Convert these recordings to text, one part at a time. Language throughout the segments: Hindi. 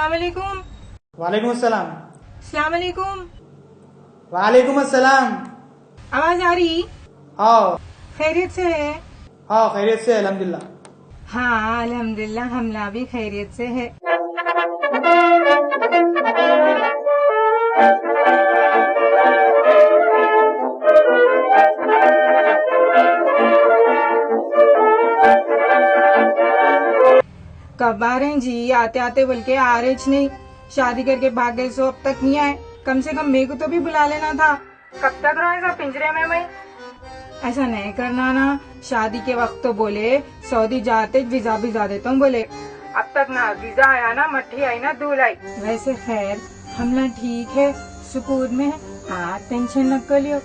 अस्सलाम वालेकुम। वालेकुम अस्सलाम। अस्सलाम वालेकुम। वालेकुम अस्सलाम। आवाज आ रही? आओ। खैरियत से है? हाँ खैरियत से अल्हम्दुलिल्लाह। हाँ अल्हम्दुलिल्लाह, हमला भी खैरियत से है। कब आ रहे हैं जी? आते आते बोल के आ रहे नहीं। शादी करके भाग गए सो अब तक नहीं आए। कम से कम मेरे को तो भी बुला लेना था। कब तक रहेगा पिंजरे में मैं? ऐसा नहीं करना ना। शादी के वक्त तो बोले सऊदी जाते वीजा भिजा देता हूँ बोले। अब तक ना वीजा आया ना मट्ठी आई ना दूल आई। वैसे खैर हमला ठीक है, सुकून में है। हाँ टेंशन न कर लियो।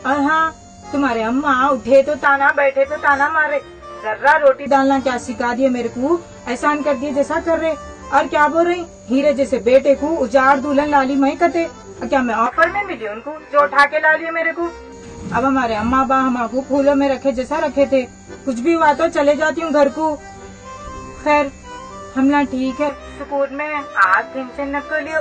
और हाँ तुम्हारे अम्मा उठे तो ताना बैठे तो ताना मारे। जर्रा रोटी डालना क्या सिखा दिए मेरे को, एहसान कर दिए जैसा कर रहे। और क्या बोल रही, हीरे जैसे बेटे को उजाड़ दुल्हन लाली मैं कते। क्या मैं ऑफर में मिली उनको जो उठा के ला लिए मेरे को? अब हमारे अम्मा बा हमारे फूलों में रखे जैसा रखे थे। कुछ भी हुआ तो चले जाती हूँ घर को। खैर हमला ठीक है, सुकून में। आज टेंशन न कर लियो।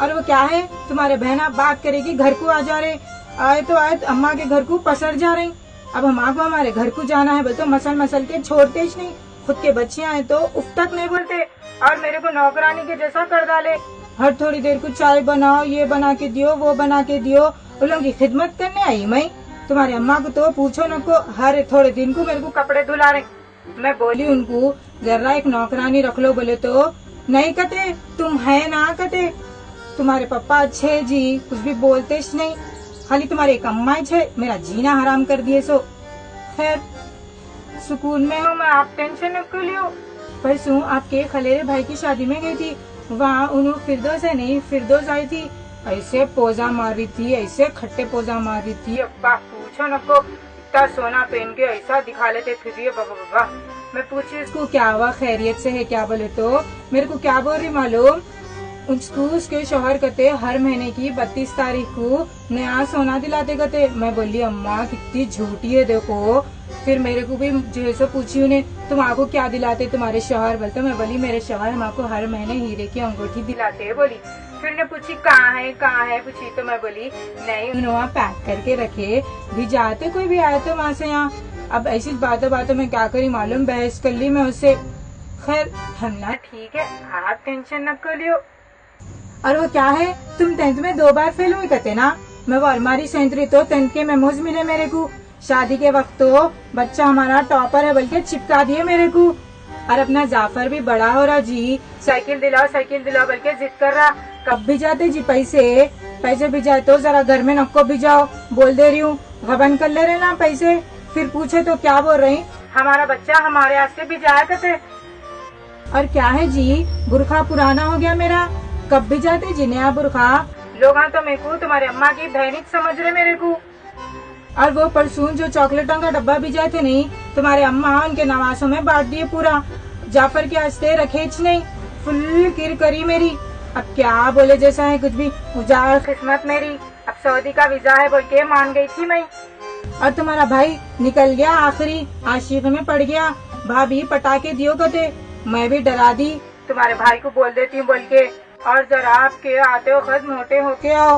और वो क्या है, तुम्हारे बहना बात करेगी घर को आ जा रहे। आए तो अम्मा के घर को पसर जा रही। अब हमारे हमारे घर को जाना है बोल तो मसल मसल के छोड़ते ही नहीं। खुद के बच्चे आए तो उफ तक नहीं बोलते और मेरे को नौकरानी के जैसा कर डाले। हर थोड़ी देर को चाय बनाओ, ये बना के दियो, वो बना के दियो। उन लोगों की खिदमत करने आई मैं। तुम्हारी अम्मा को तो पूछो न को, हर थोड़े दिन को मेरे को कपड़े धुला रहे। मैं बोली उनको जरा एक नौकरानी रख लो बोले तो नहीं कहते, तुम है ना कहते। तुम्हारे पापा अच्छे जी, कुछ भी बोलते नहीं। खाली तुम्हारे एक अम्मा छे मेरा जीना हराम कर दिए सो। खैर सुकून में हूँ मैं, आप टेंशन न कर लियो। परसों आपके खलेरे भाई की शादी में गई थी। वहाँ उन्होंने फिरदौस है नहीं, फिरदौस आई थी। ऐसे पोजा मार रही थी, ऐसे खट्टे पोजा मार रही थी। अब्बा पूछो न को, इतना सोना पहन के ऐसा दिखा लेते फिर बाबा। मैं पूछी उसको क्या हुआ, खैरियत से है क्या बोले तो मेरे को क्या बोल रही मालूम, उसको उसके शौहर कहते हर महीने की 32 तारीख को नया सोना दिलाते कहते। मैं बोली अम्मा कितनी झूठी है देखो। फिर मेरे को भी जैसे पूछी उन्हें तुम आपको क्या दिलाते तुम्हारे शौहर बोलते। मैं बोली मेरे शौहर हमको हर महीने हीरे की अंगूठी दिलाते है बोली। फिर ने पूछी कहाँ है पूछी तो मैं बोली नहीं उन्होंने पैक करके रखे भी जाते कोई भी आया तो वहाँ से यहाँ। अब ऐसी बातों में क्या करी मालूम, बहस कर ली मैं उससे। खैर हमला ठीक है, आप टेंशन न कर लियो। और वो क्या है, तुम 10th में 2 बार फेल हुई कहते ना। मैं वो अलमारी सेंतरी तो 10th के मेमोज मिले मेरे को। शादी के वक्त तो बच्चा हमारा टॉपर है बल्कि चिपका दिए मेरे को। और अपना जाफर भी बड़ा हो रहा जी, साइकिल दिलाओ बल्कि जिद कर रहा। कब भी जाते जी पैसे भी जाए तो जरा घर में नको भी जाओ, बोल दे रही हूँ गबन कर ले रहे ना पैसे। फिर पूछे तो क्या बोल रही, हमारा बच्चा हमारे हाथ से भी जाया करते। और क्या है जी, बुरखा पुराना हो गया मेरा, कब भी जाते जी नया बुरखा। लोग तो मेरे को तुम्हारे अम्मा की बहनी समझ रहे मेरे को। और वो परसों जो चॉकलेटों का डब्बा भी जाए थे नहीं, तुम्हारे अम्मा उनके नवासों में बांट दिए पूरा। जाफर के हंसते रखे नहीं, फुल किर करी मेरी। अब क्या बोले जैसा है, कुछ भी उजाड़ किस्मत मेरी। अब सऊदी का वीजा है बोल के मान गई थी मैं। और तुम्हारा भाई निकल गया आखिरी, आशिक में पड़ गया। भाभी पटाखे दियो कहते, मैं भी डरा दी तुम्हारे भाई को बोल देती हूँ बोल के। और जरा आपके आते हो खत मोटे होके आओ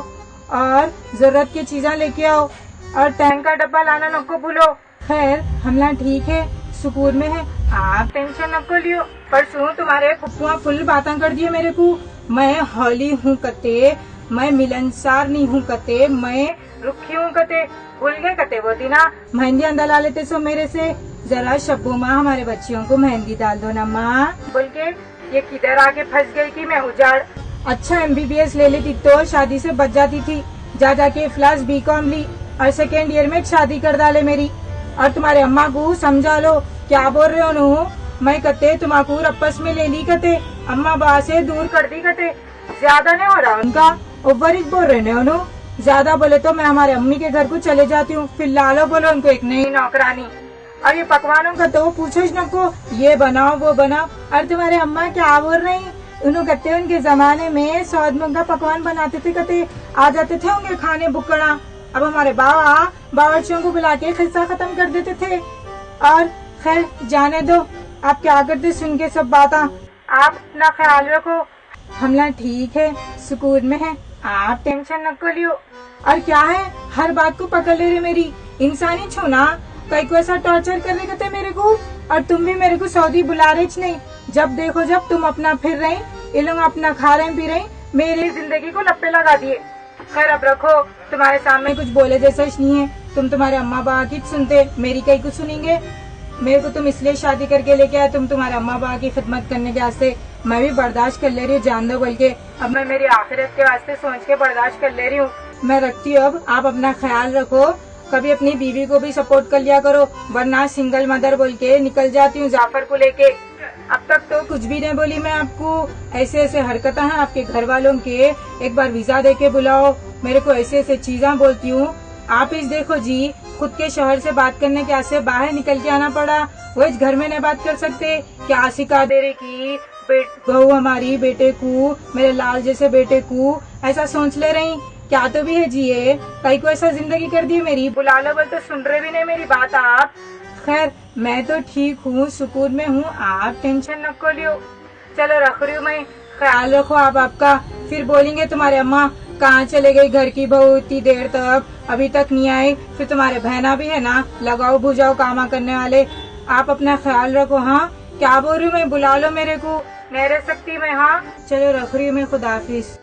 और जरूरत की चीजें लेके आओ और टैंक का डब्बा लाना नको भूलो। खैर हमला ठीक है, सुकून में है, आप टेंशन नको लियो। परसों तुम्हारे फुफुआ फुल बातें कर दिए मेरे को। मैं हौली हूँ कते, मैं मिलनसार नहीं हूँ कते, मैं रुखी हूँ कते। भूल गए कते वो दिना मेहंदी अंदर ला लेते सो मेरे से। जरा शब्बू माँ हमारे बच्चियों को मेहंदी डाल दो ना माँ बोल के। ये किधर आके फंस गई थी मैं उजाड़। अच्छा MBBS ले लेती तो शादी से बच जाती थी। जाके फ्लास BCom ली और 2nd ईयर में शादी कर डाले मेरी। और तुम्हारे अम्मा को समझा लो क्या बोल रहे हो नु। मैं कहते तुम्हारा रप्पस में ले ली कहते, अम्मा बा से दूर कर दी कहते। ज्यादा नहीं हो रहा उनका, ओवरिज बोल रहे नु। ज्यादा बोले तो मैं हमारे अम्मी के घर को चले जाती हूँ। फिर लालो बोलो उनको एक नई नौकरानी। और ये पकवानों का तो पूछो ही नको, ये बनाओ वो बनाओ। और तुम्हारे अम्मा क्या बोल रही, उन्होंने कहते उनके जमाने में सौद मूंग का पकवान बनाते थे कहते, आ जाते थे होंगे खाने बुकड़ा। अब हमारे बाबा बावर्चियों को बुला के खिस्सा खत्म कर देते थे। और खैर जाने दो, आप क्या करते सुन के सब बातें। आप अपना ख्याल रखो। हमला ठीक है, सुकून में है, आप टेंशन न को लियो। और क्या है, हर बात को पकड़ ले रहे मेरी, इंसानी छो ना, कई को ऐसा टॉर्चर कर रहे थे मेरे को। और तुम भी मेरे को सऊदी बुला रहे नहीं, जब देखो जब तुम अपना फिर रही, ये लोग अपना खा रहे पी रहे, मेरी जिंदगी को लप्पे लगा दिए। खैर अब रखो, तुम्हारे सामने कुछ बोले जैसा नहीं है, तुम तुम्हारे अम्मा बाबा की सुनते, मेरी कहीं कुछ सुनेंगे। मेरे को तुम इसलिए शादी करके लेके आए, तुम तुम्हारे अम्मा बाबा की खिदमत करने के वास्ते, मैं भी बर्दाश्त कर ले रही हूँ, जान दो बोल के। अब मैं मेरी आखिरत के वास्ते सोच के बर्दाश्त कर ले रही हूँ। मैं रखती हूँ अब, आप अपना ख्याल रखो, कभी अपनी बीवी को भी सपोर्ट कर लिया करो, वरना सिंगल मदर बोल के निकल जाती हूँ जाफर को लेके। अब तक तो कुछ भी नहीं बोली मैं आपको, ऐसे ऐसे हरकतें हैं आपके घर वालों के, एक बार वीजा दे के बुलाओ, मेरे को ऐसे ऐसे चीजें बोलती हूँ। आप इस देखो जी, खुद के शहर से बात करने के वास्ते बाहर निकल के आना पड़ा, वो इस घर में नहीं बात कर सकते। क्या सिखा दे रहे की बहू हमारी बेटे को, मेरे लाल जैसे बेटे को ऐसा सोच ले रही, क्या तो भी है जी ये, कई को ऐसा जिंदगी कर दी मेरी, बुला लो बोल तो सुन रहे भी नहीं मेरी बात आप। खैर मैं तो ठीक हूँ, सुकून में हूँ, आप टेंशन न को लियो। चलो रख रही हूँ मैं, ख्याल रखो आप आपका। फिर बोलेंगे तुम्हारे अम्मा कहाँ चले गई घर की बहू इतनी देर तक, अभी तक नहीं आई। फिर तुम्हारे बहना भी है ना, लगाओ बुझाओ कामा करने वाले। आप अपना ख्याल रखो। हाँ क्या बोल रही हूँ मैं, बुला लो मेरे को, नहीं रह सकती मैं। हाँ चलो रख रही हूँ मैं, खुदा हाफिज।